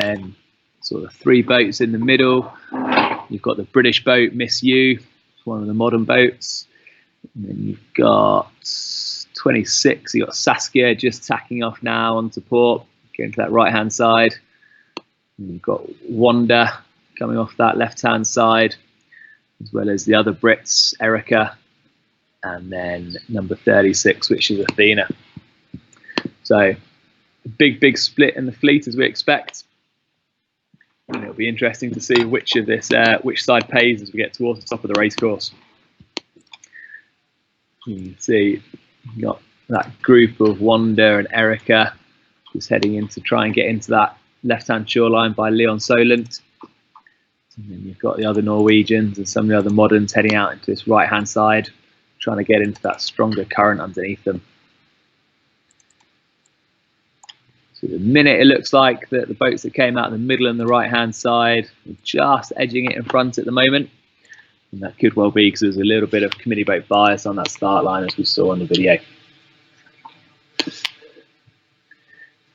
then sort of 3 boats in the middle. You've got the British boat Miss U, it's one of the modern boats. And then you've got 26, you've got Saskia just tacking off now onto port, going to that right hand side. And you've got Wanda coming off that left hand side, as well as the other Brits, Erica, and then number 36, which is Athena. So a big split in the fleet as we expect. And it'll be interesting to see which side pays as we get towards the top of the race course. You can see you've got that group of Wanda and Erica just heading in to try and get into that left-hand shoreline by Leon Solent. And then you've got the other Norwegians and some of the other moderns heading out into this right-hand side, trying to get into that stronger current underneath them. So the minute it looks like that the boats that came out in the middle and the right-hand side are just edging it in front at the moment. And that could well be because there's a little bit of committee boat bias on that start line, as we saw on the video.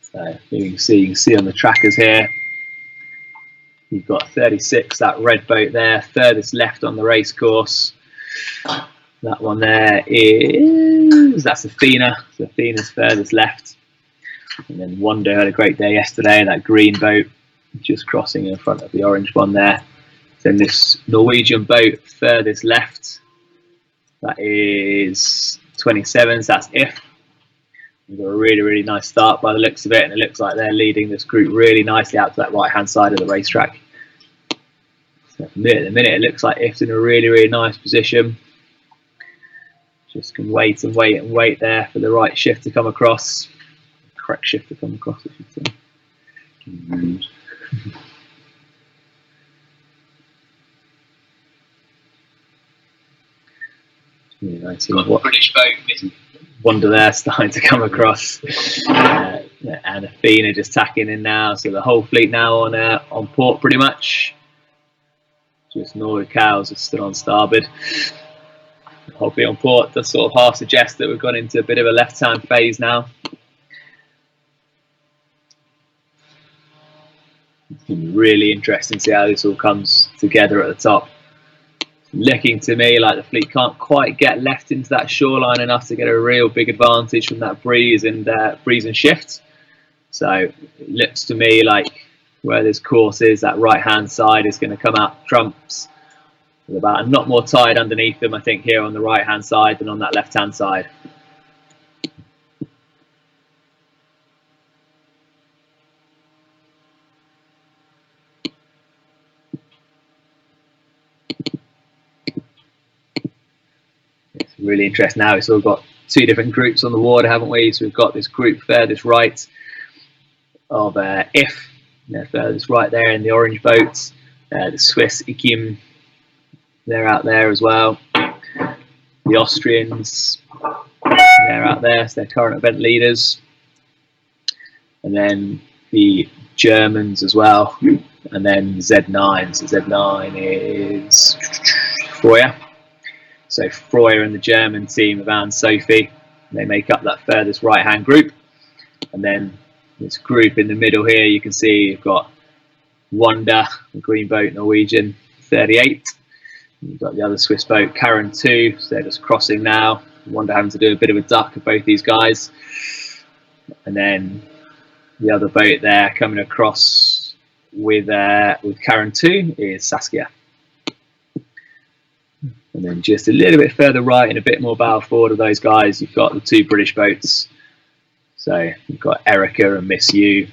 So you can see on the trackers here, you've got 36, that red boat there, furthest left on the race course. That one there that's Athena. So Athena's furthest left. And then Wanda had a great day yesterday, that green boat just crossing in front of the orange one there. Then this Norwegian boat furthest left, that is 27, so that's If. We've got a really nice start by the looks of it, and it looks like they're leading this group really nicely out to that right hand side of the racetrack. So at the minute it looks like If's in a really nice position. Just can wait and wait there for the right shift to come across. Correct shift to come across, I should say. I see what British boat Wanda there starting to come across, and Athena just tacking in now. So the whole fleet now on port pretty much. Just Norway cows are still on starboard. The whole fleet on port does sort of half suggest that we've gone into a bit of a left-hand phase now. It's going to be really interesting to see how this all comes together at the top. Looking to me like the fleet can't quite get left into that shoreline enough to get a real big advantage from that breeze and shift. So it looks to me like where this course is, that right hand side is going to come out trumps with about a knot more tide underneath them, I think, here on the right hand side than on that left hand side. Really interesting now. We've all got 2 different groups on the water, haven't we? So we've got this group furthest right of If, furthest right there in the orange boats. The Swiss Ikim, they're out there as well. The Austrians, they're out there, so they're current event leaders. And then the Germans as well. And then Z9. So Z9 is Freuer. So Freuer and the German team of Anne Sophie, they make up that furthest right-hand group. And then this group in the middle here, you can see you've got Wanda, the green boat Norwegian, 38. You've got the other Swiss boat, Karen 2, so they're just crossing now. Wanda having to do a bit of a duck of both these guys. And then the other boat there coming across with Karen 2 is Saskia. And then just a little bit further right and a bit more bow forward of those guys, you've got the 2 British boats. So you've got Erica and Miss U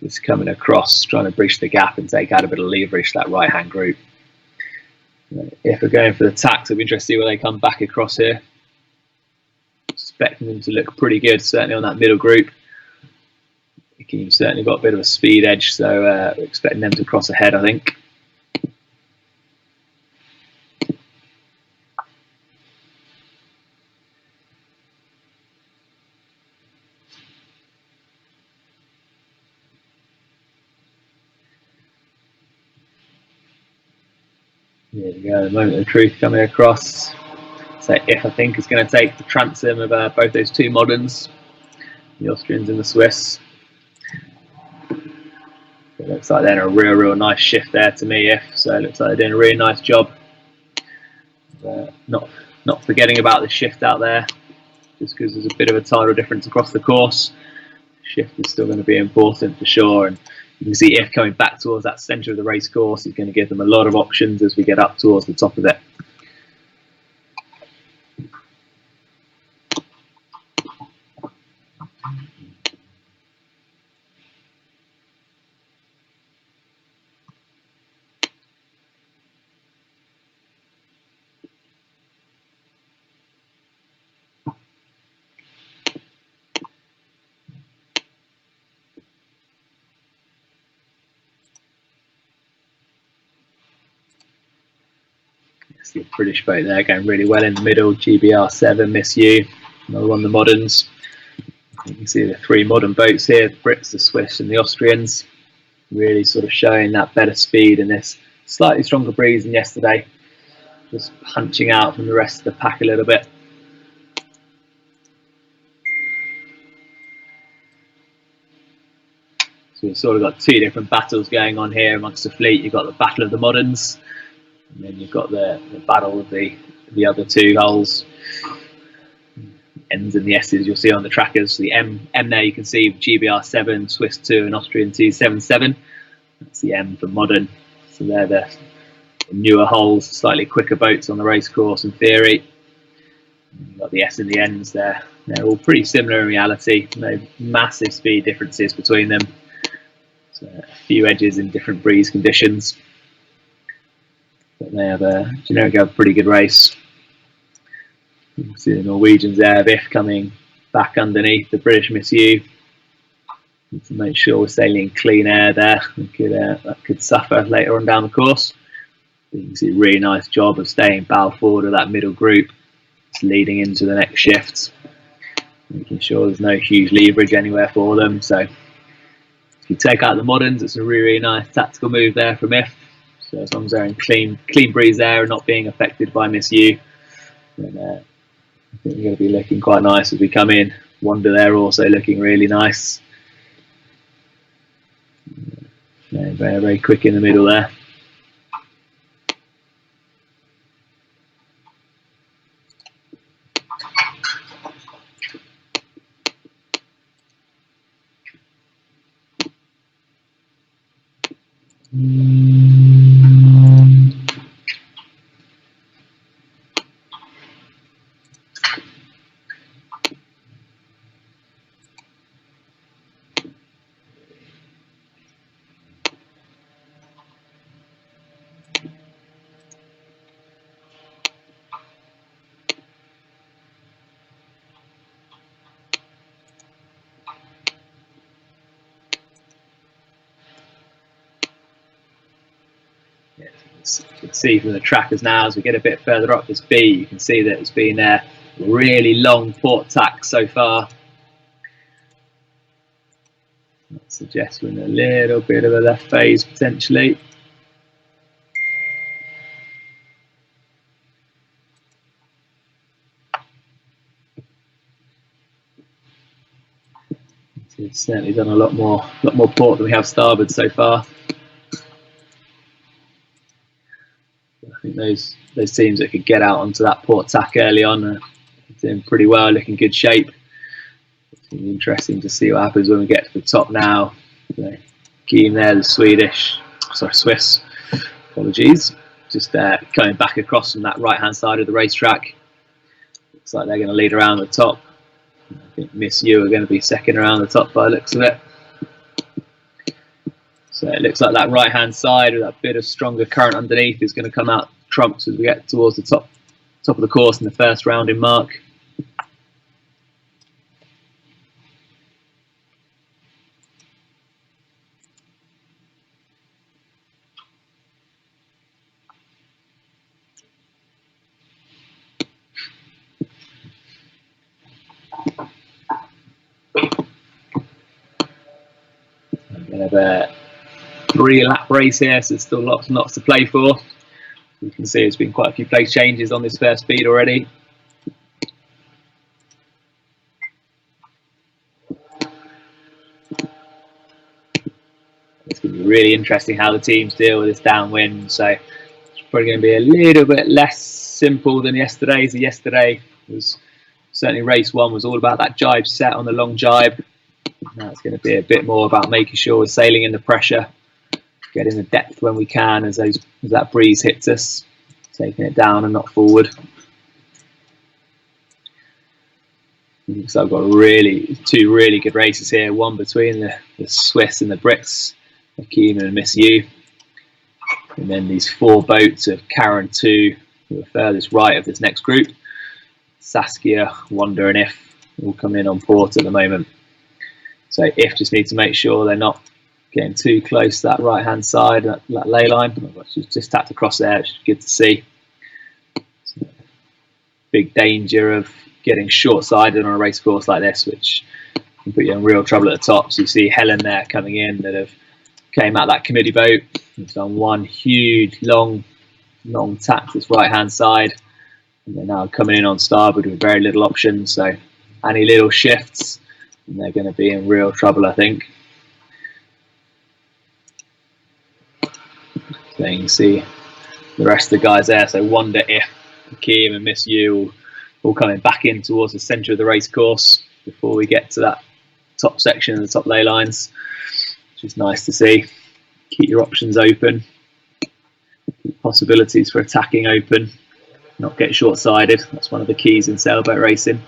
just coming across, trying to bridge the gap and take out a bit of leverage to that right-hand group. If we're going for the tacks, it'll be interesting to see where they come back across here. Expecting them to look pretty good, certainly on that middle group. You've certainly got a bit of a speed edge, so we're expecting them to cross ahead, I think. There we go, the moment of truth coming across. So If, I think, is going to take the transom of both those 2 moderns, the Austrians and the Swiss. It looks like they're in a real nice shift there to me, if so. It looks like they're doing a really nice job. Not forgetting about the shift out there, just because there's a bit of a tidal difference across the course. Shift is still going to be important for sure, and you can see if coming back towards that centre of the race course is going to give them a lot of options as we get up towards the top of it. The British boat there going really well in the middle. GBR7, Miss You, another one of the moderns. You can see the three modern boats here, the Brits, the Swiss and the Austrians, really sort of showing that better speed in this slightly stronger breeze than yesterday, just punching out from the rest of the pack a little bit. So we've sort of got two different battles going on here amongst the fleet. You've got the Battle of the Moderns, and then you've got the battle of the other two hulls. N's and the S's you'll see on the trackers. The M there you can see GBR7, Swiss 2 and Austrian 277. That's the M for modern. So they're the newer hulls, slightly quicker boats on the race course in theory. You've got the S and the N's there. They're all pretty similar in reality. No massive speed differences between them. So a few edges in different breeze conditions. But they have a pretty good race. You can see the Norwegians there, Viff coming back underneath the British Miss You. Need to make sure we're sailing clean air there. That could suffer later on down the course. But you can see a really nice job of staying bow forward of that middle group. It's leading into the next shift. Making sure there's no huge leverage anywhere for them. So if you take out the moderns, it's a really nice tactical move there from If. So as long as they're in clean breeze there and not being affected by Miss You, then I think we're going to be looking quite nice as we come in. Wonder there also looking really nice. Very quick in the middle there. You can see from the trackers now as we get a bit further up this B, you can see that it's been a really long port tack so far. That suggests we're in a little bit of a left phase potentially. So it's certainly done a lot more port than we have starboard so far. I think those teams that could get out onto that port tack early on are doing pretty well, looking good shape. It's going to be interesting to see what happens when we get to the top now. So, Keen there, the Swiss, apologies, just coming back across from that right-hand side of the racetrack. Looks like they're going to lead around the top. I think Miss You are going to be second around the top by the looks of it. So it looks like that right-hand side with that bit of stronger current underneath is going to come out trumps as we get towards the top of the course in the first rounding mark. I'm going to have a 3-lap race here, so there's still lots to play for. You can see there's been quite a few place changes on this first speed already. It's going to be really interesting how the teams deal with this downwind. So it's probably going to be a little bit less simple than yesterday. So yesterday was certainly race one was all about that jibe set on the long jibe. Now it's going to be a bit more about making sure we're sailing in the pressure, getting the depth when we can as that breeze hits us, taking it down and not forward. So I've got two really good races here, one between the Swiss and the Brits, Akima and Miss U, and then these four boats of Karen 2, who are furthest right of this next group. Saskia, Wonder and If all come in on port at the moment. So If just need to make sure they're not getting too close to that right hand side, that ley line. She's just tapped across there, which is good to see. So, big danger of getting short-sided on a race course like this, which can put you in real trouble at the top. So you see Helen there coming in that have came out that committee boat. It's done one huge long tap to this right-hand side, and they're now coming in on starboard with very little options. So any little shifts, and they're going to be in real trouble, I think. So you can see the rest of the guys there. So Wonder, If, Kim and Miss U all coming back in towards the centre of the race course before we get to that top section and the top ley lines, which is nice to see. Keep your options open, keep possibilities for attacking open, not get short-sided. That's one of the keys in sailboat racing.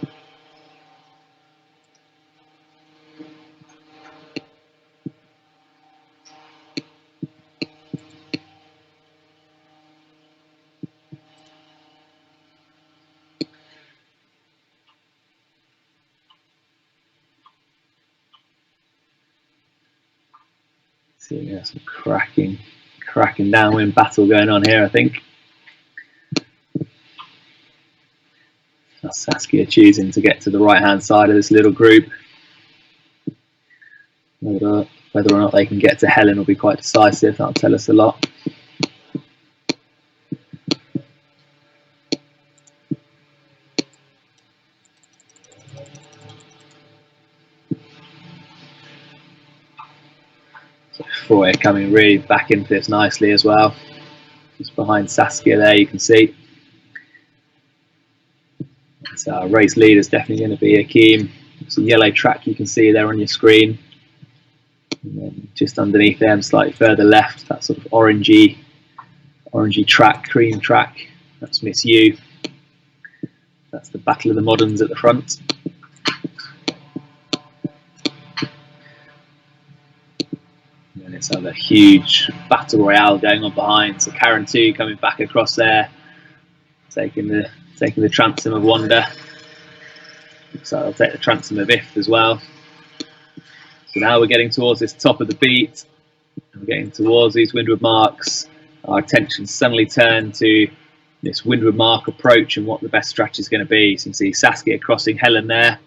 So yeah, some cracking downwind battle going on here, I think. That's Saskia choosing to get to the right-hand side of this little group. Whether or not they can get to Helen will be quite decisive. That'll tell us a lot. Foy coming really back into this nicely as well. Just behind Saskia there, you can see. So our race leader is definitely going to be Akeem. It's a yellow track you can see there on your screen. And then just underneath them, slightly further left, that sort of orangey track, cream track. That's Miss U. That's the Battle of the Moderns at the front. And it's another huge battle royale going on behind. So Karen 2 coming back across there, taking the transom of Wonder. So I'll take the transom of If as well. So now we're getting towards this top of the beat. We're getting towards these windward marks. Our attention suddenly turned to this windward mark approach and what the best strategy is going to be. So you can see Saskia crossing Helen there,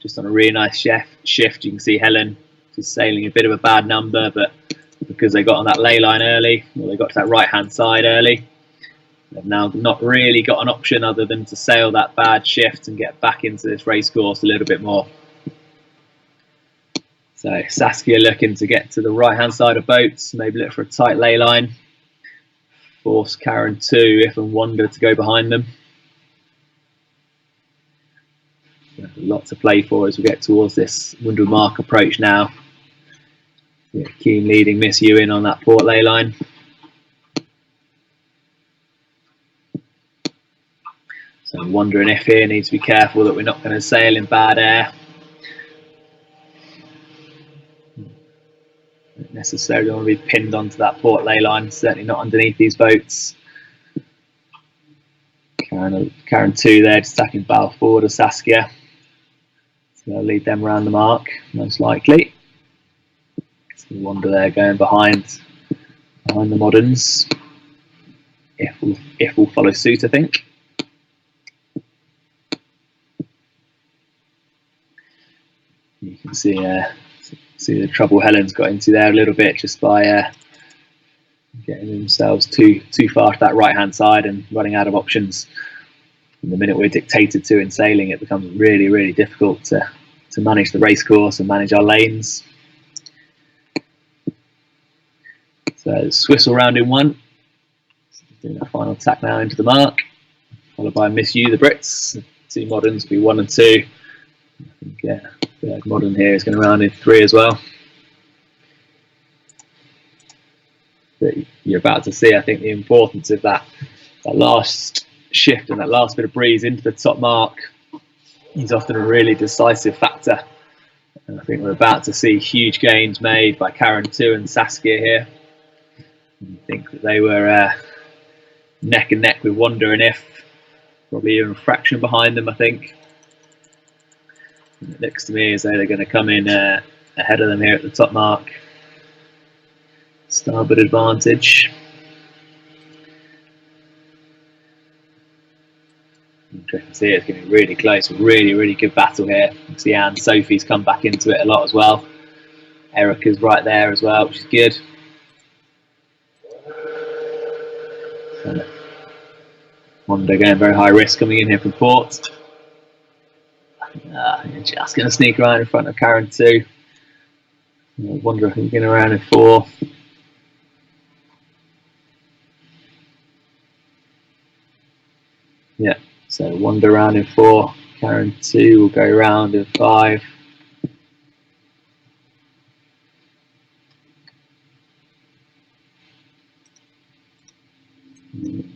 just on a really nice shift. You can see Helen just sailing a bit of a bad number, but because they got on that ley line early, or they got to that right-hand side early, they've now not really got an option other than to sail that bad shift and get back into this race course a little bit more. So Saskia looking to get to the right-hand side of boats, maybe look for a tight ley line. Force Karen 2, If and Wonder to go behind them. A lot to play for as we get towards this windward mark approach now. Yeah, Keen leading Miss U in on that port ley line. So I'm wondering if here needs to be careful that we're not going to sail in bad air. Don't necessarily want to be pinned onto that port ley line, certainly not underneath these boats. Karen 2 there, just tacking bow forward of Saskia. So they'll lead them around the mark, most likely. So Wonder there going behind the Moderns. If will follow suit, I think. You can see the trouble Helen's got into there a little bit just by getting themselves too far to that right-hand side and running out of options. And the minute we're dictated to in sailing, it becomes really, really difficult to manage the race course and manage our lanes. So Swiss all round in 1. Doing that final tack now into the mark, followed by Miss You, the Brits. 2 moderns will be 1 and 2. I think third modern here is going to round in 3 as well. But you're about to see, I think, the importance of that last shift and that last bit of breeze into the top mark is often a really decisive factor. And I think we're about to see huge gains made by Karen 2 and Saskia here. I think that they were neck and neck with Wonder and If, probably even a fraction behind them, I think. And it looks to me as though they're going to come in ahead of them here at the top mark. Starboard advantage. Interesting to see, it's going to be really close, really good battle here. You see Anne Sophie's come back into it a lot as well. Erica's right there as well, which is good. So, Wanda going very high risk coming in here from port. Just going to sneak around in front of Karen 2. Wonder if he's going around in 4. Yeah, so Wanda around in 4. Karen 2 will go around in 5.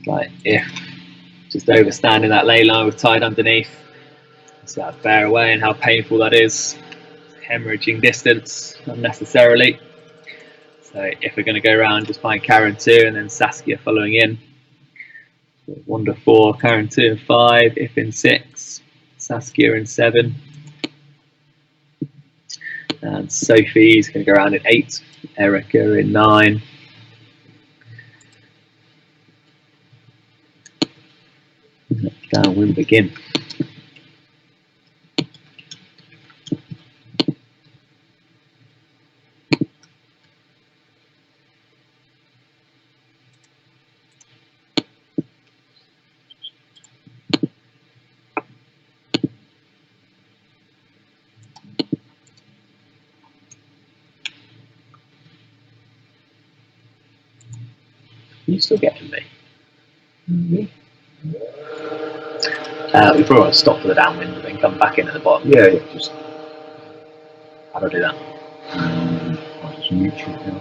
Like If just overstanding that ley line with tide underneath. So that bear away and how painful that is. Hemorrhaging distance unnecessarily. So if we're going to go around, just find Karen 2 and then Saskia following in. So Wanda 4, Karen 2 and 5, If in 6, Saskia in 7. And Sophie's going to go around in 8, Erica in 9. Downwind begin. Are you still getting me? We probably want to stop for the downwind and then come back in at the bottom. Yeah, just How do I do that? I'll just mute you now.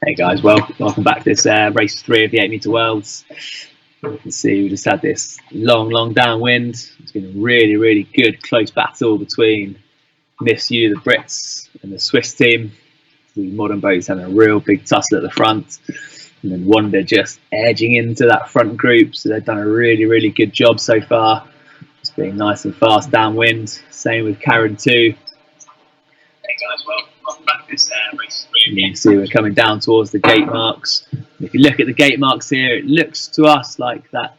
Hey guys, welcome back to this race 3 of the 8 metre worlds. You can see we just had this long downwind. It's been a really good close battle between Miss U, the Brits, and the Swiss team. The modern boats having a real big tussle at the front, and then Wanda just edging into that front group. So they've done a really good job so far. It's been nice and fast downwind. Same with Karen too. Hey guys, welcome back to this race 3. You can see we're coming down towards the gate marks. If you look at the gate marks here, it looks to us like that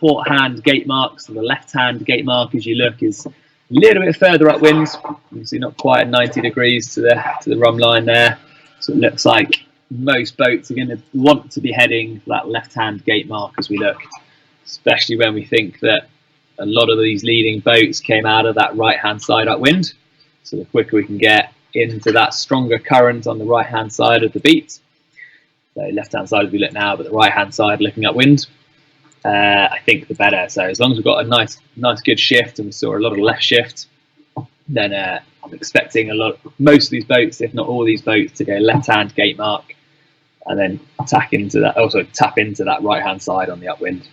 port hand gate mark, so the left hand gate mark as you look is a little bit further upwind. You can see not quite 90 degrees to the rum line there. So it looks like most boats are going to want to be heading for that left hand gate mark as we look, especially when we think that a lot of these leading boats came out of that right hand side upwind. So the quicker we can get into that stronger current on the right hand side of the beat, so left hand side as we look now, but the right hand side looking upwind, I think the better. So as long as we've got a nice good shift, and we saw a lot of left shift, then I'm expecting most of these boats, if not all these boats, to go left hand gate mark and then tap into that right hand side on the upwind.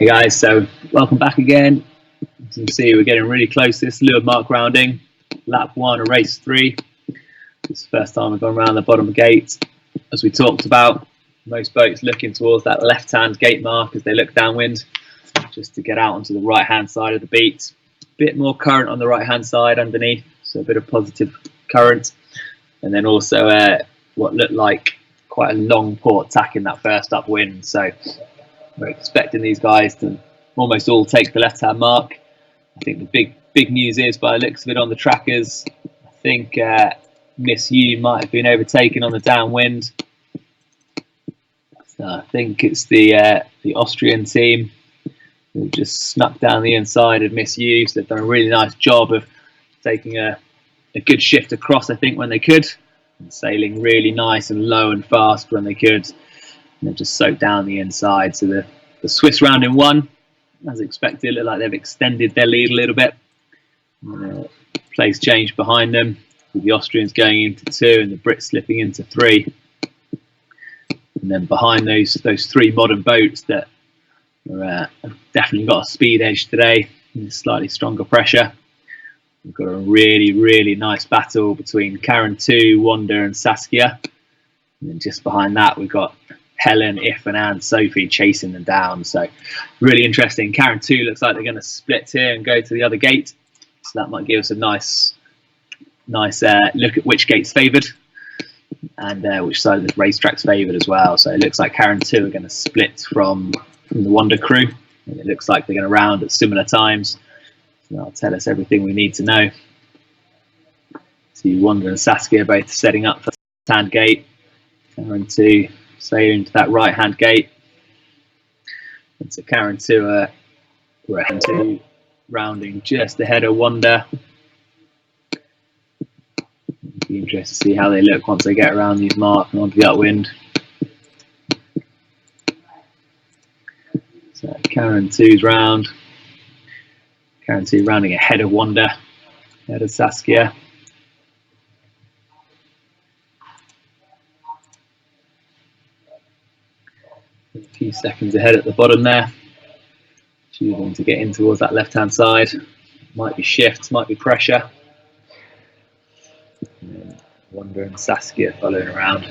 Hey guys, so welcome back again. As you can see, we're getting really close to this leeward mark rounding. Lap 1 of race 3. It's the first time we've gone around the bottom gate. As we talked about, most boats looking towards that left-hand gate mark as they look downwind, just to get out onto the right-hand side of the beat. Bit more current on the right-hand side underneath, so a bit of positive current. And then also what looked like quite a long port tack in that first upwind. So we're expecting these guys to almost all take the left-hand mark. I think the big news is, by the looks of it on the trackers, I think Miss U might have been overtaken on the downwind. So I think it's the Austrian team who just snuck down the inside of Miss U. So they've done a really nice job of taking a good shift across, I think, when they could, and sailing really nice and low and fast when they could. And they've just soaked down the inside. So the Swiss round in 1, as expected, look like they've extended their lead a little bit. Place change behind them, with the Austrians going into 2 and the Brits slipping into 3. And then behind those 3 modern boats that have definitely got a speed edge today, and slightly stronger pressure. We've got a really nice battle between Karen 2, Wanda and Saskia. And then just behind that we've got Helen, If and Sophie chasing them down. So really interesting. Karen 2 looks like they're going to split here and go to the other gate. So that might give us a nice look at which gate's favoured and which side of the racetrack's favoured as well. So it looks like Karen 2 are going to split from the Wanda crew. And it looks like they're going to round at similar times. So that'll tell us everything we need to know. So Wanda and Saskia both setting up for the left-hand gate. Karen 2 sailing to that right-hand gate. And so Karen 2 are rounding just ahead of Wanda. Be interested to see how they look once they get around these marks and onto the upwind. So Karen 2's round. Karen 2 rounding ahead of Wanda, ahead of Saskia. A few seconds ahead at the bottom there. Choosing to get in towards that left-hand side. Might be shifts, might be pressure. Wanda and Saskia following around.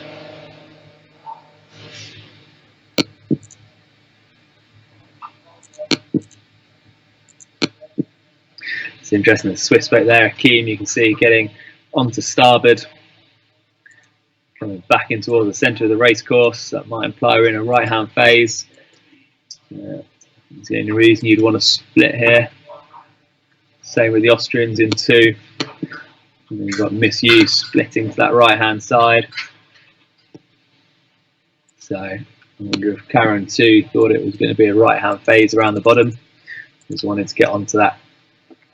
It's interesting, the Swiss boat there, Akeem, you can see getting onto starboard, coming back in towards the centre of the race course. That might imply we're in a right-hand phase. It's the only reason you'd want to split here. Same with the Austrians in 2. And then you've got Miss U splitting to that right-hand side. So I wonder if Karen 2 thought it was going to be a right-hand phase around the bottom. Just wanted to get onto that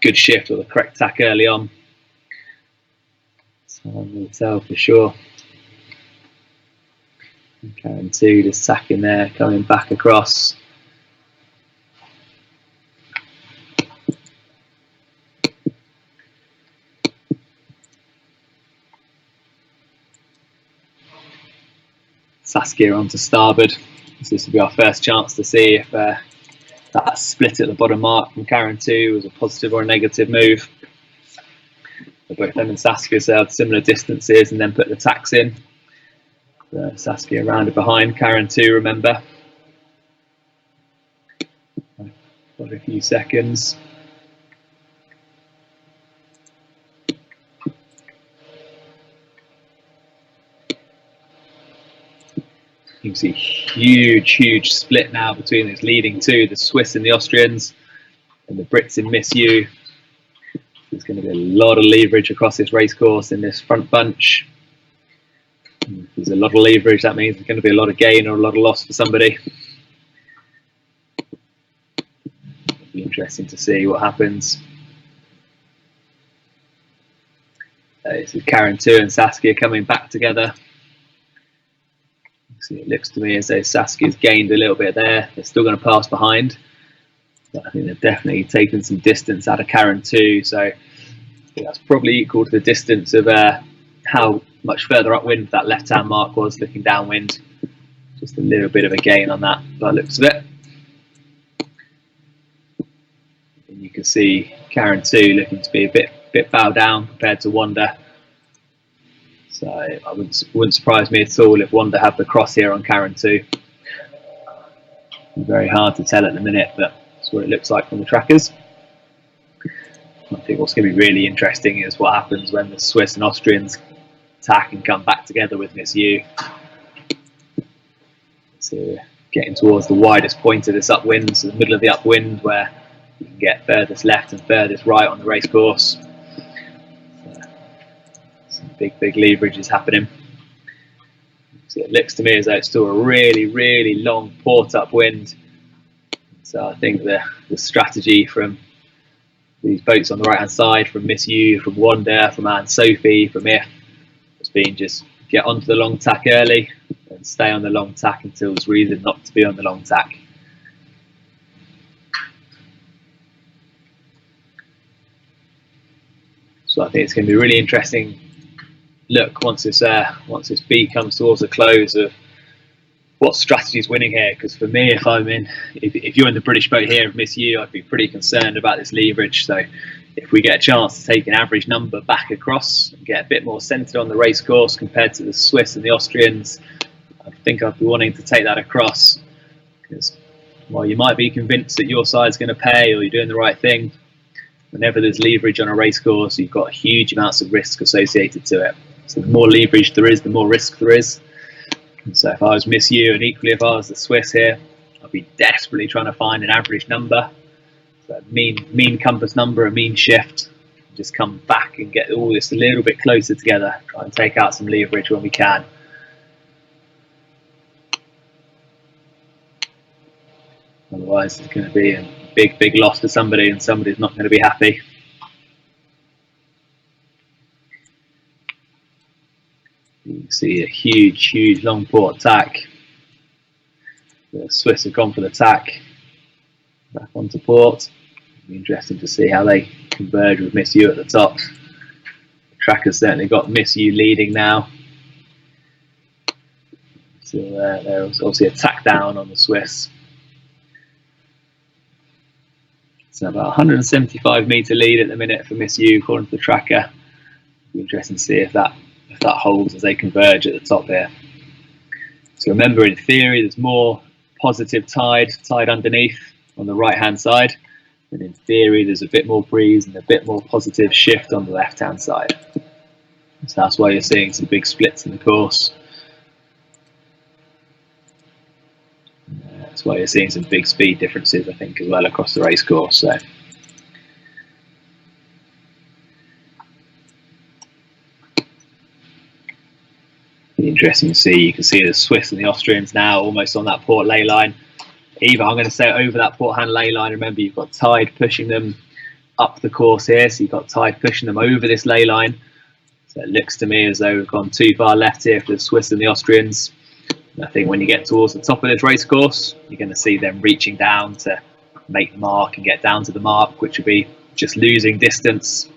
good shift or the correct tack early on. So I'm going to tell for sure. And Karen 2 just tacking there, coming back across. Saskia onto starboard. So this will be our first chance to see if that split at the bottom mark from Karen 2 was a positive or a negative move. So both them and Saskia sailed similar distances and then put the tacks in. Saskia rounded behind Karen 2, remember. Got a few seconds. You can see huge split now between those leading 2, the Swiss and the Austrians, and the Brits in Miss U. There's going to be a lot of leverage across this race course in this front bunch. If there's a lot of leverage, that means there's going to be a lot of gain or a lot of loss for somebody. It'll be interesting to see what happens. This is Karen 2 and Saskia coming back together. It looks to me as though Saskia's gained a little bit there. They're still going to pass behind, but I think they've definitely taken some distance out of Karen 2. So I think that's probably equal to the distance of how much further upwind that left-hand mark was looking downwind. Just a little bit of a gain on that by the looks of it. you can see Karen 2 looking to be a bit bow down compared to Wanda. So it wouldn't surprise me at all if Wanda had the cross here on Karen 2. Very hard to tell at the minute, but that's what it looks like from the trackers. I think what's going to be really interesting is what happens when the Swiss and Austrians attack and come back together with Miss U. So getting towards the widest point of this upwind, so the middle of the upwind where you can get furthest left and furthest right on the race course. So some big leverage is happening. So it looks to me as though it's still a really long port upwind. So I think the strategy from these boats on the right hand side, from Miss U, from Wanda, from Anne Sophie, from If, has been just get onto the long tack early and stay on the long tack until there's reason not to be on the long tack. So I think it's going to be really interesting. Look, once this beat comes towards the close, of what strategy is winning here. Because for me, if you're in the British boat here of Miss U, I'd be pretty concerned about this leverage. So if we get a chance to take an average number back across and get a bit more centred on the race course compared to the Swiss and the Austrians, I think I'd be wanting to take that across. Because while you might be convinced that your side's going to pay or you're doing the right thing, whenever there's leverage on a race course, you've got huge amounts of risk associated to it. So the more leverage there is, the more risk there is. And so if I was Miss U, and equally if I was the Swiss here, I'd be desperately trying to find an average number, so a mean compass number, a mean shift, just come back and get all this a little bit closer together, try and take out some leverage when we can. Otherwise it's going to be a big loss to somebody, and somebody's not going to be happy. You can see a huge long port tack. The Swiss have gone for the tack back onto port. It'll be interesting to see how they converge with Miss U at the top. The tracker's certainly got Miss U leading now. So there's obviously a tack down on the Swiss. So about 175 metre lead at the minute for Miss U according to the tracker. It'll be interesting to see if that holds as they converge at the top here. So remember, in theory, there's more positive tide underneath on the right hand side, and in theory there's a bit more breeze and a bit more positive shift on the left hand side. So that's why you're seeing some big splits in the course. That's why you're seeing some big speed differences, I think, as well across the race course. So interesting to see. You can see the Swiss and the Austrians now almost on that port ley line. Either I'm going to say over that port hand ley line. Remember, you've got tide pushing them up the course here, so you've got tide pushing them over this ley line. So it looks to me as though we've gone too far left here for the Swiss and the Austrians. And I think when you get towards the top of this race course, you're going to see them reaching down to make the mark and get down to the mark, which would be just losing distance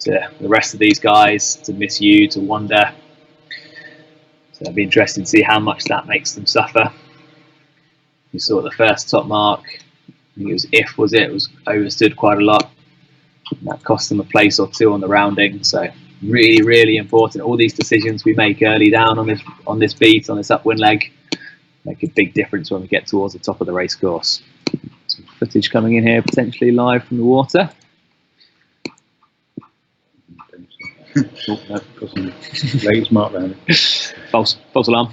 to the rest of these guys, to Miss U, to Wanda. So it'll be interesting to see how much that makes them suffer. You saw the first top mark, I think it was If, was it? It was overstood quite a lot. And that cost them a place or two on the rounding. So really important. All these decisions we make early down on this beat, on this upwind leg, make a big difference when we get towards the top of the race course. Some footage coming in here, potentially live from the water. Ladies mark around it. False alarm.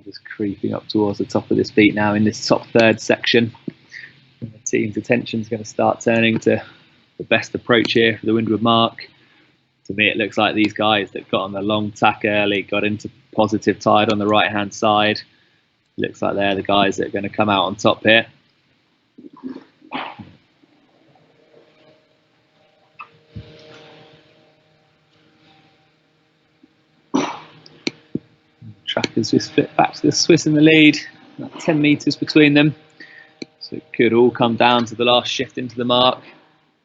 Just creeping up towards the top of this beat now in this top third section. And the team's attention is going to start turning to the best approach here for the windward mark. To me, it looks like these guys that got on the long tack early, got into positive tide on the right hand side. Looks like they're the guys that are going to come out on top here. Trackers just flip back to the Swiss in the lead, about 10 metres between them. So it could all come down to the last shift into the mark,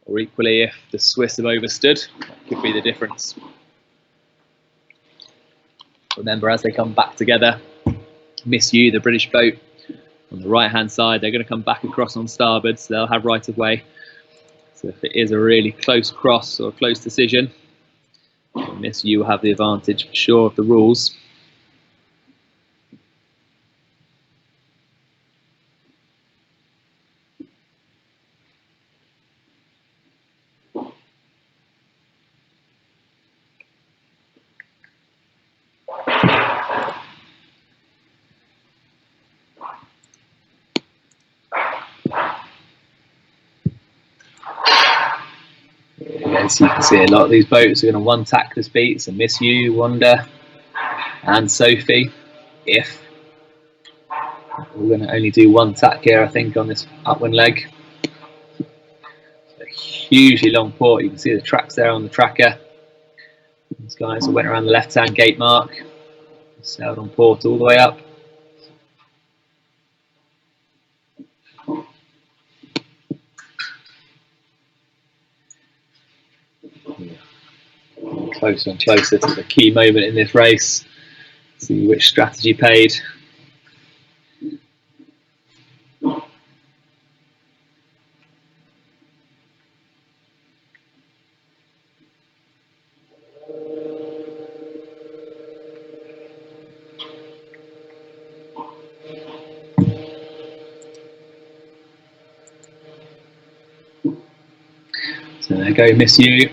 or equally if the Swiss have overstood, that could be the difference. Remember, as they come back together, Miss You, the British boat, on the right hand side, they're going to come back across on starboard, so they'll have right of way. So if it is a really close cross or a close decision, Miss You will have the advantage for sure of the rules. As you can see, a lot of these boats are going to one tack this beat. So Miss You, Wanda, and Sophie. If we're going to only do one tack here, I think, on this upwind leg. A hugely long port. You can see the tracks there on the tracker. These guys went around the left-hand gate mark, sailed on port all the way up. Closer and closer to the key moment in this race. See which strategy paid. So there go Miss You.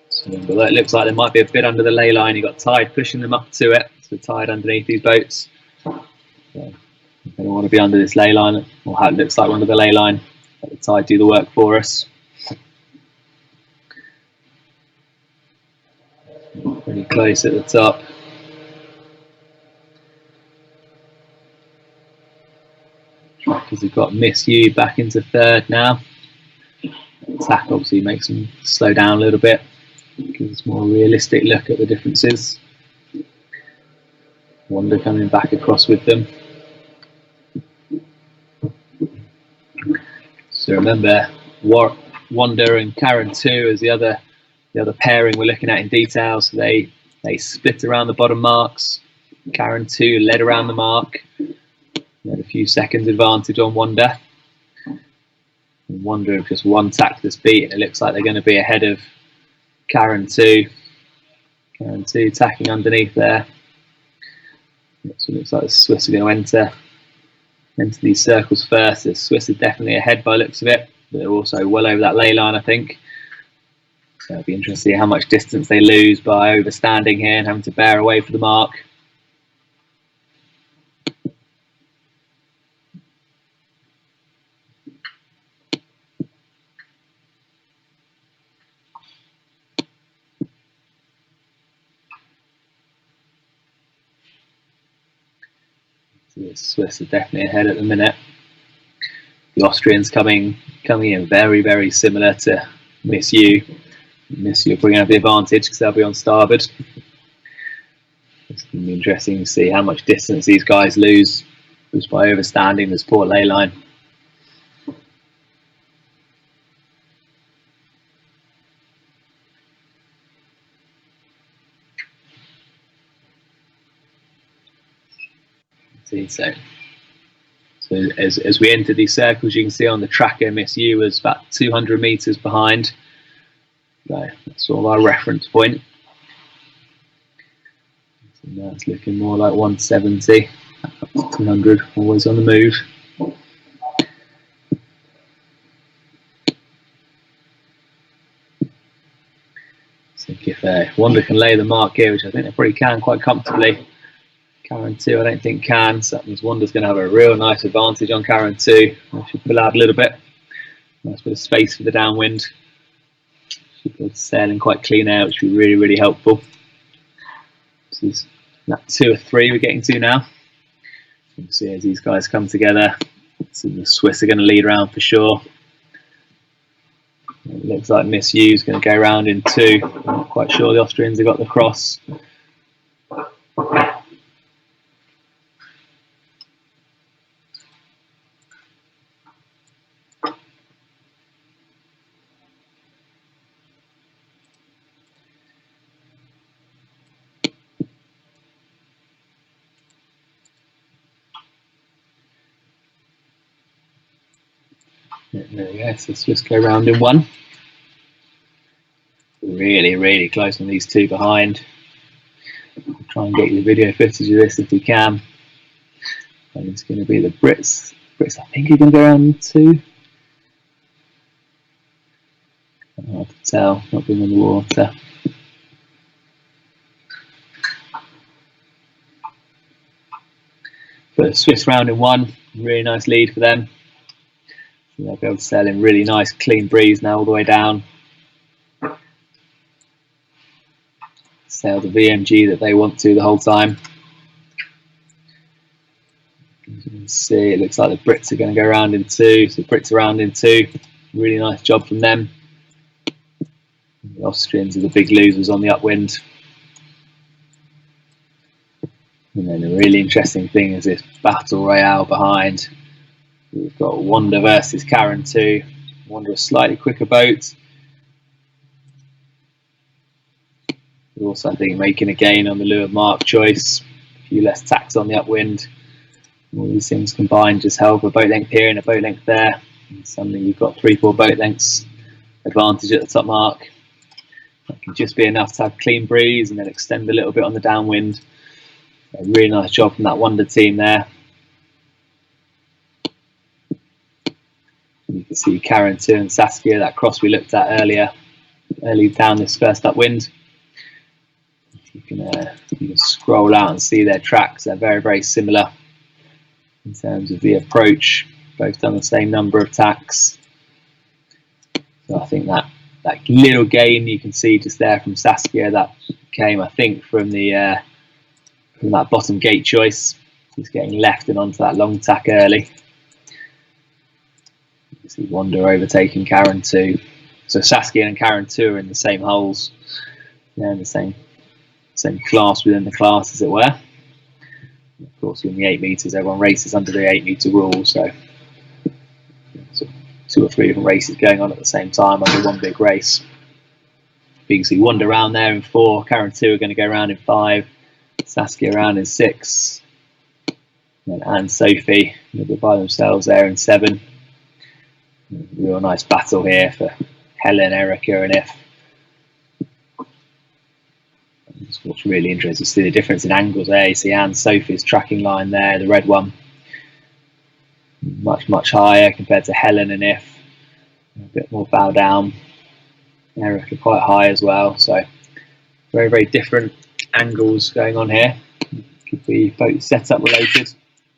So, although it looks like there might be a bit under the ley line, you've got tide pushing them up to it. So tide underneath these boats. So they don't want to be under this ley line, or how it looks like under the ley line. Let the tide do the work for us. Pretty close at the top. Trackers have got Miss You back into third now. Attack obviously makes them slow down a little bit. Gives us a more realistic look at the differences. Wanda coming back across with them. So remember, Wanda and Karen 2 as the other pairing we're looking at in detail. So they split around the bottom marks. Karen 2 led around the mark. They had a few seconds advantage on Wanda. And Wanda have just one tack this beat, and it looks like they're going to be ahead of Karen 2. Karen 2 tacking underneath there. So it looks like the Swiss are going to enter these circles first. The Swiss are definitely ahead by the looks of it, but they're also well over that ley line, I think. So it'll be interesting to see how much distance they lose by overstanding here and having to bear away for the mark. So the Swiss are definitely ahead at the minute. The Austrians coming in very, very similar to Miss You. Miss You will probably have the advantage because they'll be on starboard. It's going to be interesting to see how much distance these guys lose just by overstanding this port ley line. So as we enter these circles, you can see on the tracker, Miss You was about 200 meters behind. So that's sort of our reference point. So now it's looking more like 170, 200, always on the move. So if Wanda can lay the mark here, which I think they probably can quite comfortably. Karen 2 I don't think can, so that means Wanda's going to have a real nice advantage on Karen 2. I should pull out a little bit. Nice bit of space for the downwind. Should be sailing quite clean air, which would be really, really helpful. This is that 2 or 3 we're getting to now. You can see as these guys come together, so the Swiss are going to lead around for sure. It looks like Miss You is going to go around in 2. I'm not quite sure the Austrians have got the cross. There we go, so Swiss go round in one. Really close on these two behind. We'll try and get you the video footage of this if we can. And it's going to be the Brits. Brits, I think, are going to go around in two. Hard to tell, not being in the water. But Swiss round in one, really nice lead for them. So they'll be able to sail in really nice clean breeze now all the way down. Sail the VMG that they want to the whole time. As you can see, it looks like the Brits are going to go around in two. So the Brits are round in two. Really nice job from them. The Austrians are the big losers on the upwind. And then the really interesting thing is this battle royale behind. We've got Wanda versus Karen 2. Wanda a slightly quicker boat. We're also, I think, making a gain on the lure mark choice. A few less tacks on the upwind. All these things combined just help a boat length here and a boat length there. And suddenly you've got 3-4 boat lengths advantage at the top mark. That can just be enough to have clean breeze and then extend a little bit on the downwind. A really nice job from that Wonder team there. You can see Karen 2 and Saskia, that cross we looked at early down this first upwind. You can scroll out and see their tracks. They're very similar in terms of the approach. Both done the same number of tacks. So I think that little gain you can see just there from Saskia, that came, I think, from that bottom gate choice. He's getting left and onto that long tack early. You can see Wanda overtaking Karen 2. So Saskia and Karen 2 are in the same holes. They're in the same class within the class, as it were. Of course, in the 8 meters, everyone races under the 8 meter rule. So 2 or 3 different races going on at the same time under one big race. You can see Wanda around there in 4. Karen 2 are going to go around in 5. Saskia around in 6. And Anne and Sophie by themselves there in 7. Real nice battle here for Helen, Erica, and If. What's really interesting to see the difference in angles there. You see Anne Sophie's tracking line there, the red one, much higher compared to Helen and If. A bit more bow down. Erica quite high as well. So very different angles going on here. Could be boat setup related.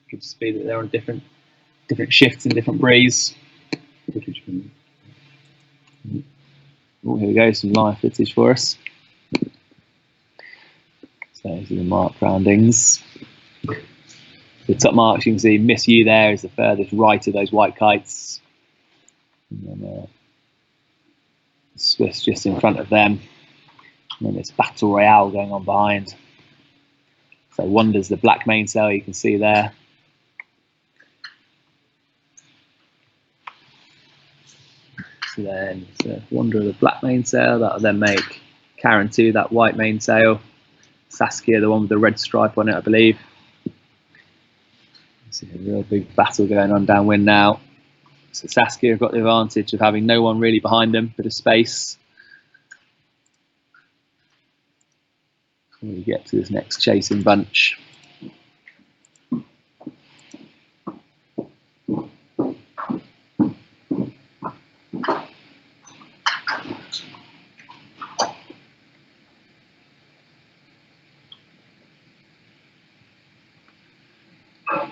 Could just be that they're on different shifts and different breeze. Oh, here we go, some live footage for us. So these are the mark roundings. The top marks you can see, Miss You there is the furthest right of those white kites. And then Swiss just in front of them. And then this battle royale going on behind. So Wanda's the black mainsail you can see there. So then Wanda the black mainsail, that'll then make Karen 2 that white mainsail. Saskia, the one with the red stripe on it, I believe. See a real big battle going on downwind now. So Saskia have got the advantage of having no one really behind them, bit of space. When we get to this next chasing bunch.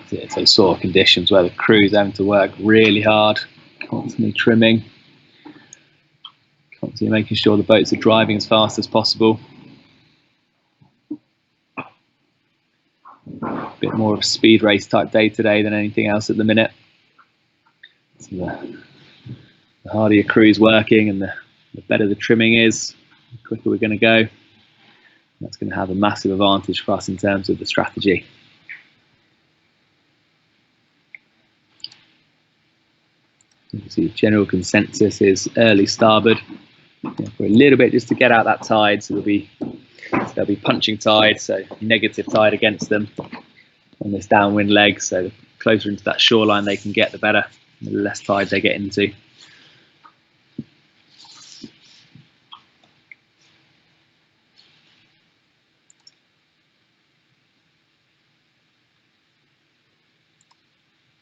It's those sort of conditions where the crew's having to work really hard, constantly trimming, constantly making sure the boats are driving as fast as possible. A bit more of a speed race type day today than anything else at the minute. So the harder your crew's working and the better the trimming is, the quicker we're going to go. That's going to have a massive advantage for us in terms of the strategy. You can see general consensus is early starboard for a little bit just to get out that tide, so they'll be punching tide, so negative tide against them on this downwind leg, so the closer into that shoreline they can get, the better. the less tide they get into.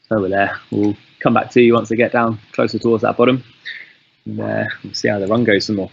So we're there. We'll come back to you once they get down closer towards that bottom, and we'll see how the run goes some more.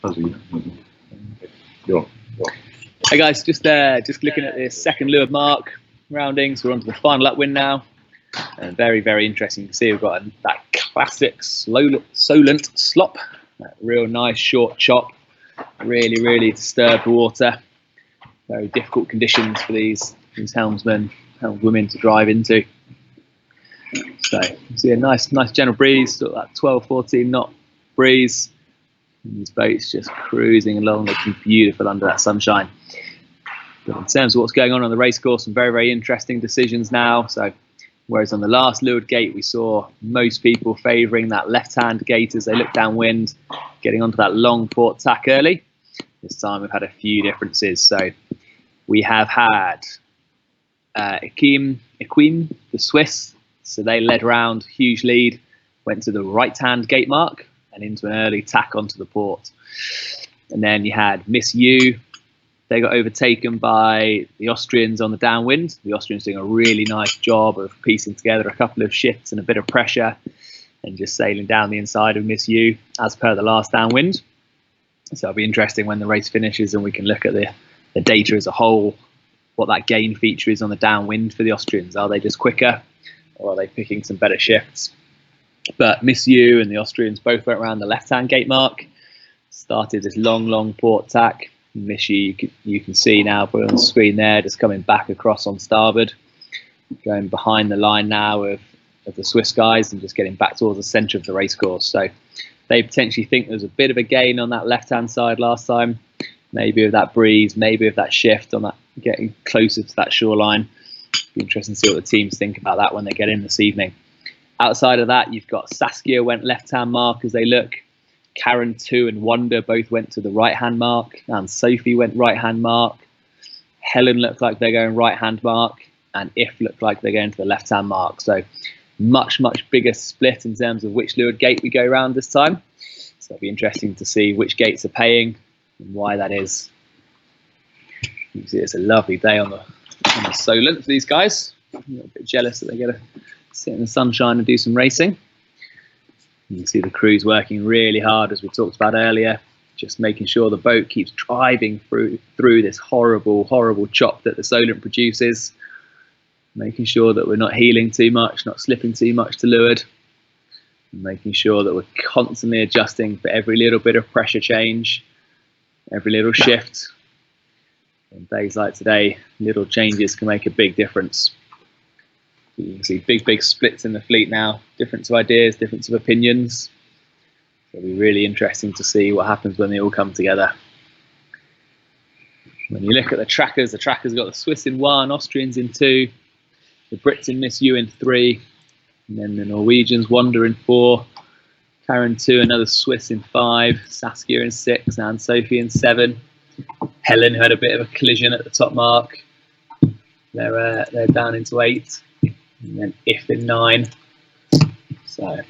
Fuzzy. Go on. Hey guys, just looking at this second leeward mark rounding, so we're on to the final upwind now. And very, very interesting to see we've got that classic Solent slop, that real nice short chop, really disturbed water. Very difficult conditions for these helmswomen to drive into. So you see a nice general breeze, sort of that 12-14 knot breeze. And these boats just cruising along, looking beautiful under that sunshine. But in terms of what's going on the race course, some very, very interesting decisions now. So whereas on the last leeward gate, we saw most people favouring that left-hand gate as they look downwind, getting onto that long port tack early. This time we've had a few differences. So we have had Equim, the Swiss. So they led round, huge lead, went to the right-hand gate mark and into an early tack onto the port. And then you had Miss U. They got overtaken by the Austrians on the downwind. The Austrians doing a really nice job of piecing together a couple of shifts and a bit of pressure and just sailing down the inside of Miss U as per the last downwind. So it'll be interesting when the race finishes and we can look at the data as a whole, what that gain feature is on the downwind for the Austrians. Are they just quicker or are they picking some better shifts? But Miss U and the Austrians both went around the left-hand gate mark, started this long port tack. Miss U, you can see now put on the screen there, just coming back across on starboard, going behind the line now of the Swiss guys and just getting back towards the centre of the race course. So they potentially think there was a bit of a gain on that left-hand side last time, maybe with that breeze, maybe with that shift on that, getting closer to that shoreline. Be interesting to see what the teams think about that when they get in this evening. Outside of that, you've got Saskia went left-hand mark as they look. Karen 2 and Wonder both went to the right-hand mark, and Sophie went right-hand mark. Helen looked like they're going right-hand mark, and If looked like they're going to the left-hand mark. So much bigger split in terms of which leeward gate we go around this time. So it'll be interesting to see which gates are paying and why that is. You can see it's a lovely day on the Solent for these guys. I'm a little bit jealous that they get to sit in the sunshine and do some racing. You can see the crew's working really hard, as we talked about earlier, just making sure the boat keeps driving through this horrible chop that the Solent produces, making sure that we're not heeling too much, not slipping too much to leeward, and making sure that we're constantly adjusting for every little bit of pressure change, every little shift. On days like today, little changes can make a big difference. You can see big splits in the fleet now, difference of ideas, difference of opinions. So it'll be really interesting to see what happens when they all come together. When you look at the trackers got the Swiss in 1, Austrians in 2, the Brits in Miss U in 3, and then the Norwegians Wonder in 4, Karen 2, another Swiss in 5, Saskia in 6, and Sophie in 7. Helen had a bit of a collision at the top mark. They're down into 8. And then If in 9. So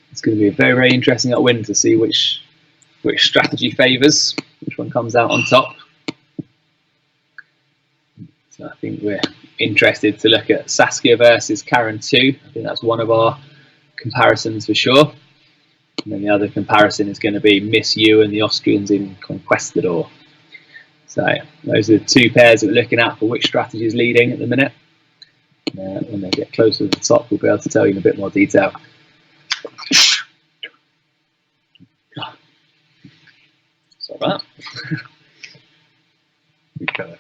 it's going to be a very interesting upwind to see which strategy favours, which one comes out on top. So I think we're interested to look at Saskia versus Karen 2. I think that's one of our comparisons for sure. And then the other comparison is going to be Miss U and the Austrians in Conquistador. So those are the two pairs that we're looking at for which strategy is leading at the minute. When they get closer to the top, we'll be able to tell you in a bit more detail. Sorry about that.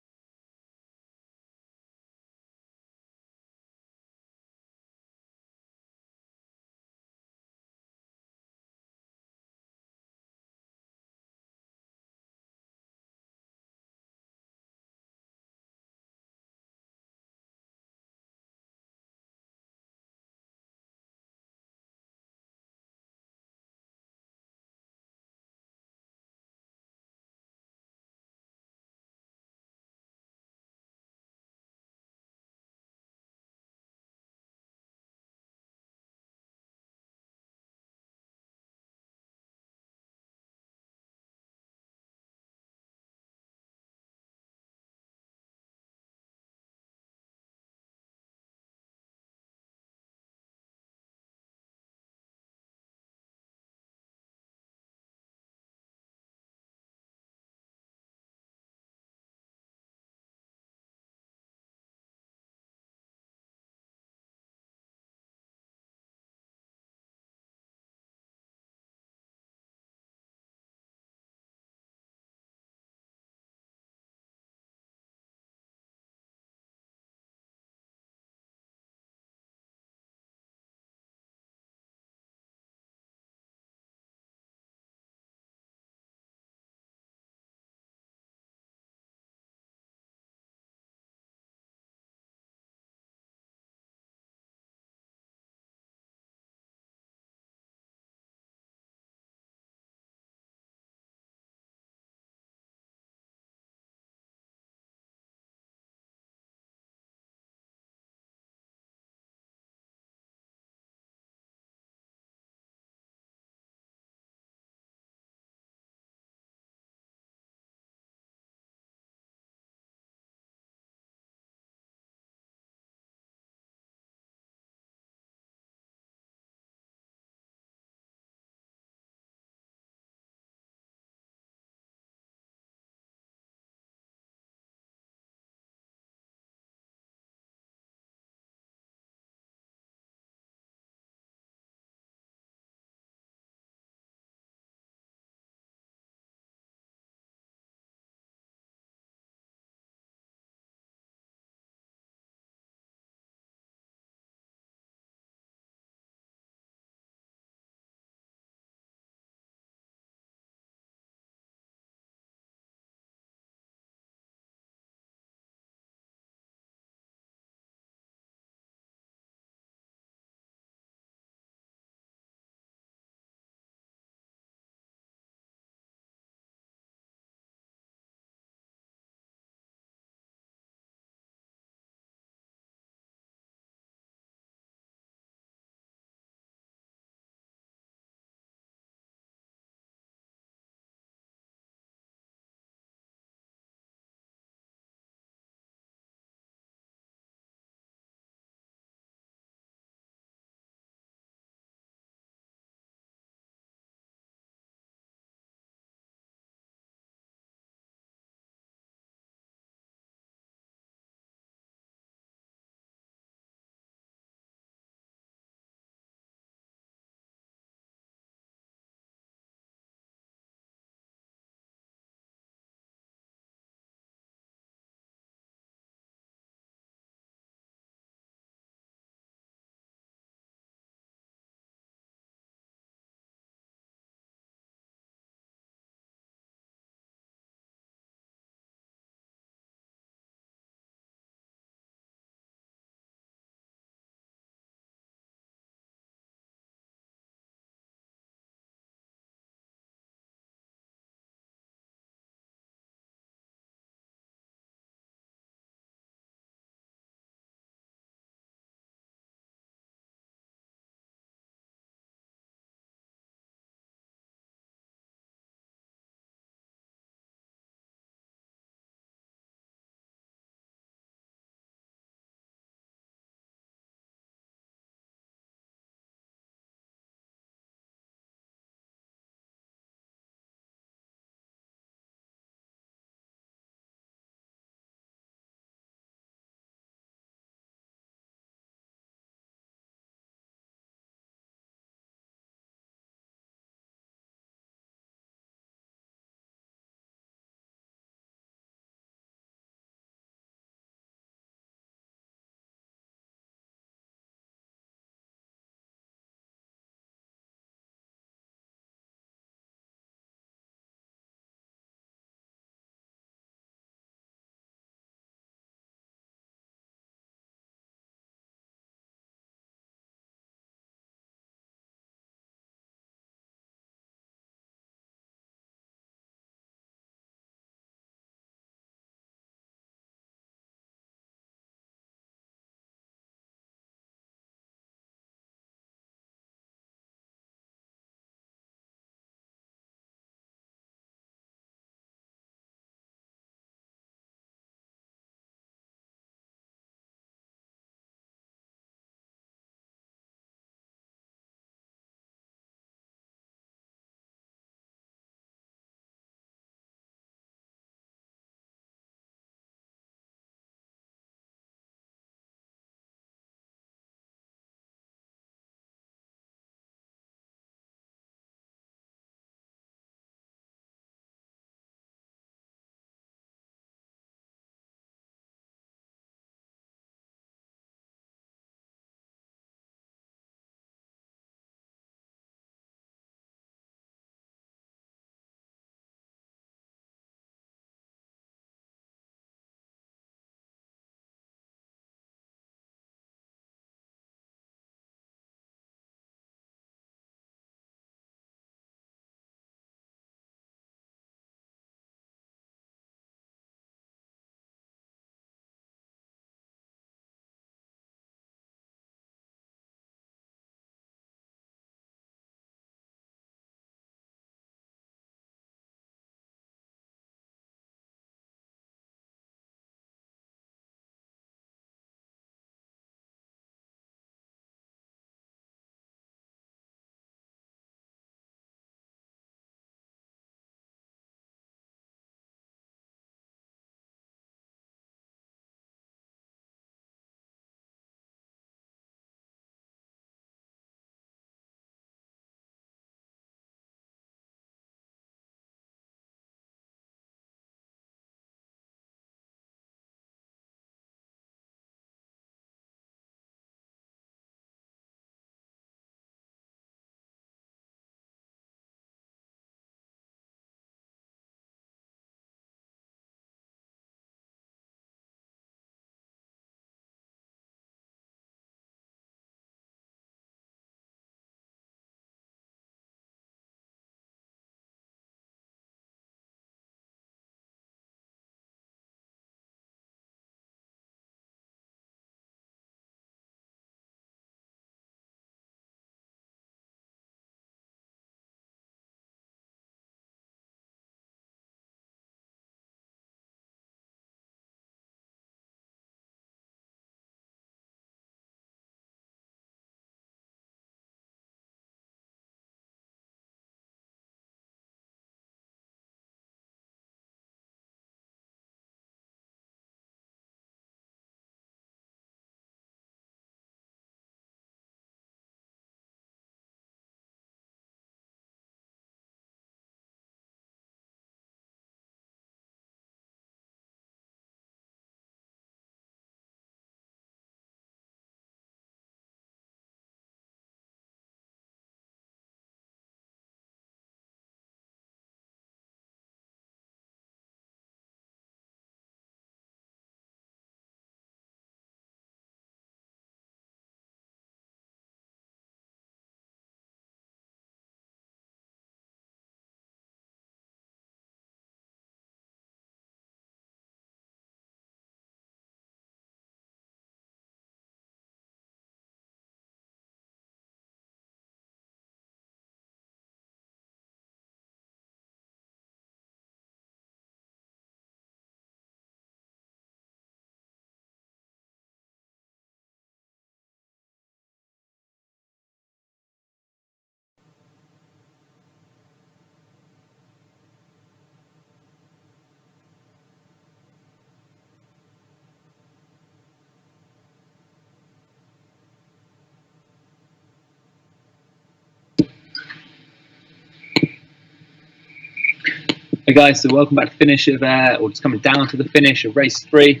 Hey guys, so welcome back to the finish of, or just coming down to the finish of race 3.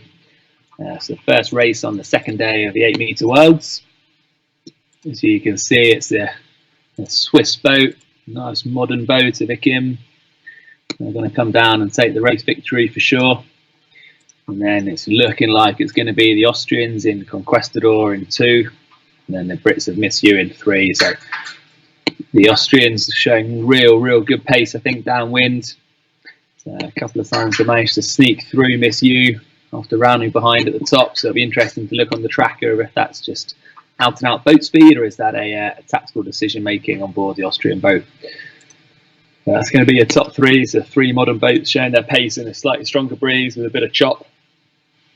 So the first race on the second day of the 8-meter worlds. As you can see, it's a Swiss boat, nice modern boat of Ikim. They're going to come down and take the race victory for sure. And then it's looking like it's going to be the Austrians in Conquistador in 2, and then the Brits have missed you in 3. So the Austrians showing real good pace, I think, downwind. So a couple of times they managed to sneak through Miss You after rounding behind at the top. So it'll be interesting to look on the tracker if that's just out and out boat speed, or is that a tactical decision making on board the Austrian boat. That's going to be a top 3. So 3 modern boats showing their pace in a slightly stronger breeze with a bit of chop,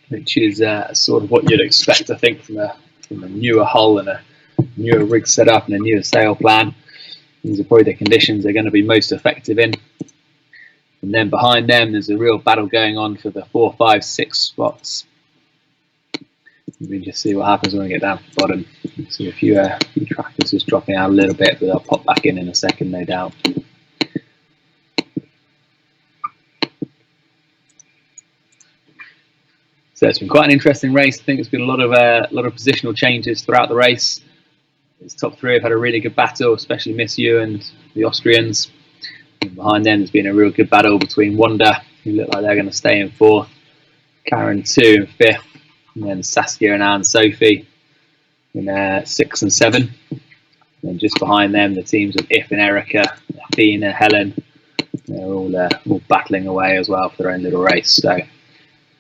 which is sort of what you'd expect, I think, from a newer hull and a newer rig setup and a newer sail plan. These are probably the conditions they're going to be most effective in. And then behind them, there's a real battle going on for the 4, 5, 6 spots. We can just see what happens when we get down to the bottom. You can see a few trackers just dropping out a little bit, but they'll pop back in a second, no doubt. So it's been quite an interesting race. I think there's been a lot of positional changes throughout the race. Its top 3 have had a really good battle, especially Miss You and the Austrians. And behind them, there's been a real good battle between Wanda, who look like they're going to stay in 4th, Karen 2 and 5th, and then Saskia and Anne Sophie in 6 and 7. And then just behind them, the teams of If and Erica, Athena, Helen, they're all battling away as well for their own little race. So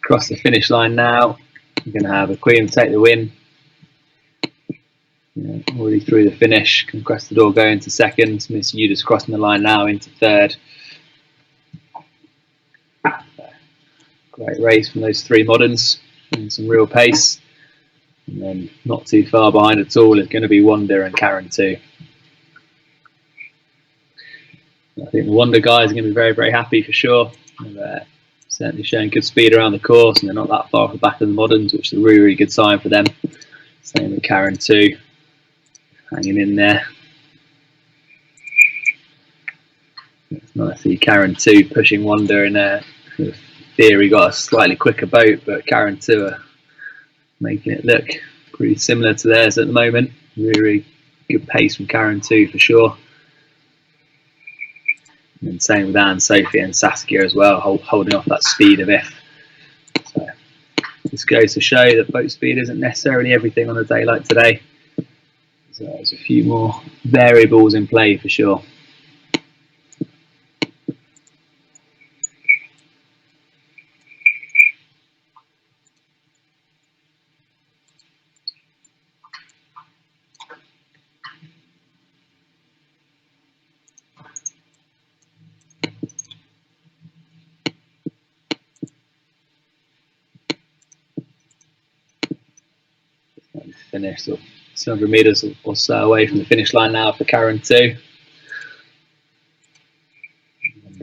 across the finish line now, we're going to have a Queen take the win. Already through the finish, Conquistador going to 2nd, Miss You just crossing the line now into 3rd. Great race from those 3 moderns, and some real pace. And then not too far behind at all is going to be Wanda and Karen 2. I think the Wanda guys are going to be very happy for sure. They're certainly showing good speed around the course, and they're not that far off the back of the moderns, which is a really good sign for them. Same with Karen 2. Hanging in there. It's nice to see Karen 2 pushing Wanda in theory got a slightly quicker boat, but Karen 2 are making it look pretty similar to theirs at the moment. Really good pace from Karen 2 for sure. And then same with Anne, Sophie and Saskia as well, holding off that speed of If. So this goes to show that boat speed isn't necessarily everything on a day like today. So there's a few more variables in play for sure. Finished 200 meters or so away from the finish line now for Karen 2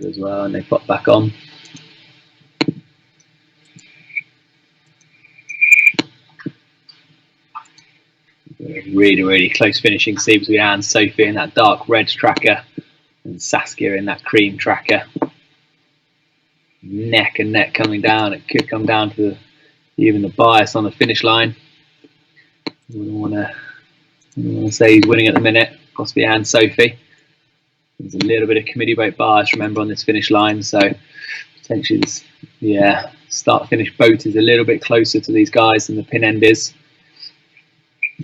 as well, and they pop back on. Really close finishing scene between Anne, Sophie in that dark red tracker and Saskia in that cream tracker. Neck and neck coming down. It could come down to even the bias on the finish line. We wouldn't want to say he's winning at the minute, possibly Anne Sophie. There's a little bit of committee boat bias, remember, on this finish line, so potentially this start-finish boat is a little bit closer to these guys than the pin end is.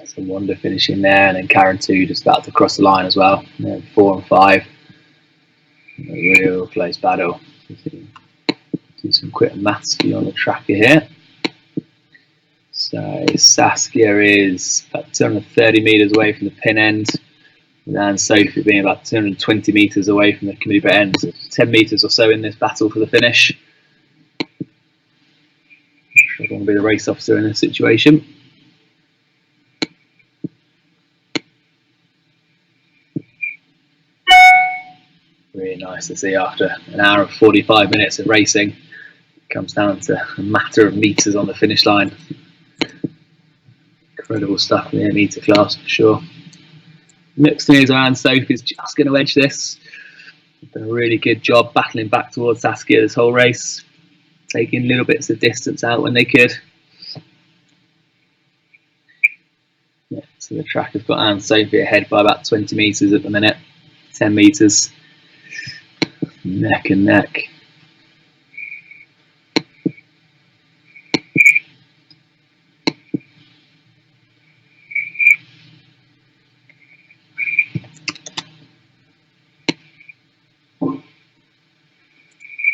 So Wanda finishing there, and then Karen 2 just about to cross the line as well. And then 4 and 5. A real close battle. Do some quick maths for you on the tracker here. So Saskia is about 230 meters away from the pin end, with Anne Sophie being about 220 meters away from the committee boat end. So 10 meters or so in this battle for the finish. I don't want to be the race officer in this situation. Really nice to see after an hour and 45 minutes of racing. It comes down to a matter of meters on the finish line. Incredible stuff in the meter class for sure. Looks to me as Anne Sophie is just going to edge this. Done a really good job battling back towards Saskia this whole race, taking little bits of distance out when they could. Yeah, so the track has got Anne Sophie ahead by about 20 metres at the minute, 10 metres, neck and neck.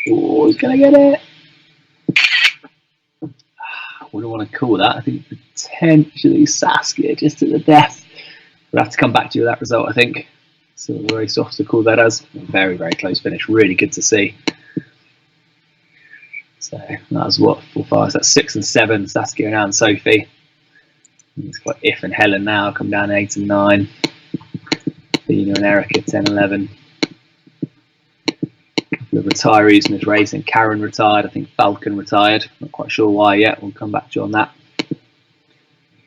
Oh, he's going to get it. I wouldn't want to call that. I think potentially Saskia just at the death. We'll have to come back to you with that result, I think. So very soft to call that as. Very, very close finish. Really good to see. So that was what, 4, 5, that's 6 and 7, Saskia and Anne Sophie. It's got If and Helen now, come down 8 and 9. Bina and Erica 10 and 11. The retirees in this race, and Karen retired, I think Falcon retired, not quite sure why yet, we'll come back to you on that.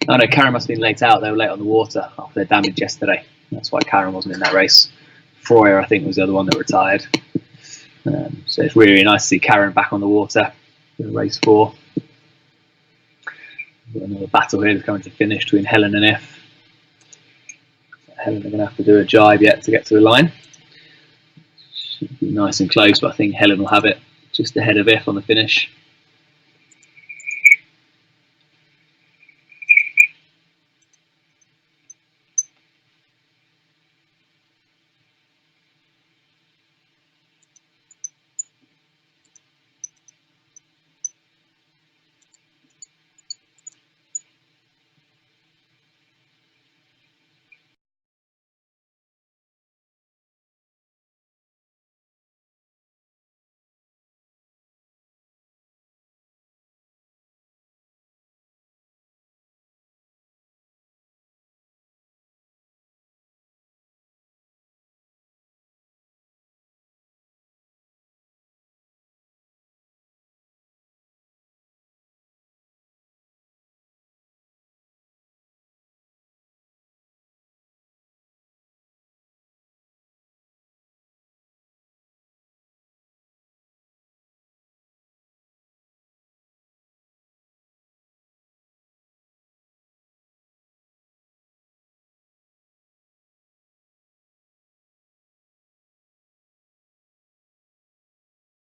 Oh no, Karen must have been late out, they were late on the water after their damage yesterday, that's why Karen wasn't in that race. Freuer I think was the other one that retired. So it's really nice to see Karen back on the water in race 4. We've got another battle here that's coming to finish between Helen and If. Helen are going to have to do a jibe yet to get to the line. Should be nice and close, but I think Helen will have it just ahead of If on the finish.